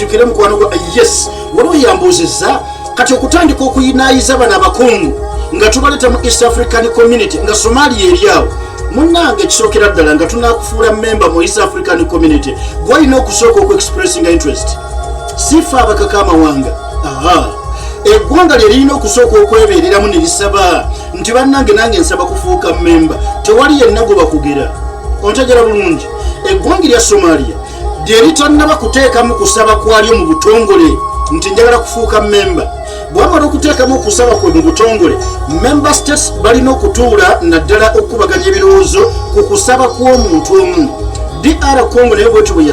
onzikire mukwano gwa yes waliwo yambuzizza kati okutandika okuyinaayiza bana abakungu nga tubaleta mu East African Community nga Somalia eriawo munnange kisookera ddala nga tunakufuula memba mu East African Community gwalina okusooka okuexpressinga interest sifa abakaka amawanga eggwanga lye lirina okusooka okwebeereramu ne lisaba nti bannange nange nsaba kufuuka memba tewali yenna gwe bakugera ontegera bulungi eggwanga lya Somalia lye litannaba kuteekamu kusaba kwalyo mu butongole nti njagala kufuuka memba bwamala okuteekamu okusaba kwe mu butongole member states balina okutuula naddala okubaganya ebirowoozo ku kusaba kw'omuntu omu DR Congo naye bwetyo bwe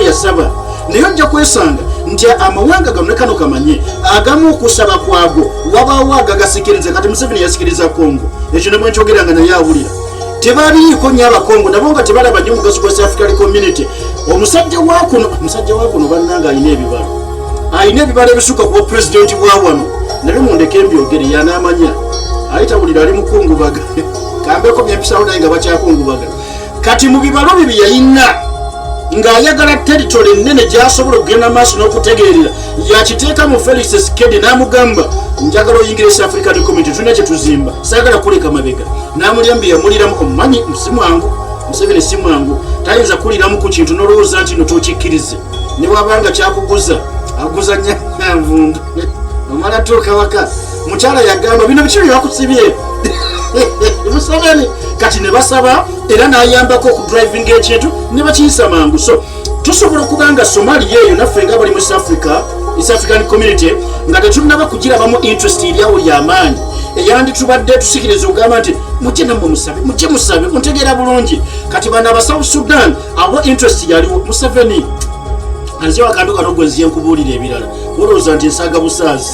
yasaba naye ojja kwesanga nti amawanga gano ne kano kamanye agamu okusaba kwago wabaawo agagasikiriza kati Museveni yasikiriza Congo ekyo ne bwenkyogeranga naye awulira tebaliiko nnyo abakongo nabo nga tebalaba nnyo omugaso gwa East African Community omusajja wakuno bannanga alina ebibalo ebisuka ku pulezidenti bwa wano naye mundeke mbyogere yanaamanya ayitawulira ali mukungubaga kambeko byempisawo naye nga bakyakungubaga kati mu bibalo bye yayina ng'ayagala territory ennene gy'asobola okugenda maaso n'okutegeerera yakiteeka mu Felix Tshisekedi n'amugamba njagala oyingira East African Community tulina kye tuzimba saagala kuleka mabega n'amulyambi yamuliramu omumanyi Museveni si mwangu tayinza kuliramu ku kintu n'olowooza nti no tokikkirize ne bwabanga kyakuguza aguza nyanvundu omala tuuka waka mukyala yagamba bino biki byakusibye Museveni kati ne basaba era n'ayambako okudriving ekintu ne bakiyisa mangu so tusobola okubanga Somalia eyo naffe nga bali mu East African Community nga tetunaba kugirabamu interest eryawo ly'amaanyi eyanditubadde tusikiriza okugamba nti mujje nammwe musabe muntegeera bulungi kati bano aba South Sudan abo interest yaliwo Museveni anziwa akantu kano gwe nziye nkubuulira ebirala olowooza nti ensaaga busaazi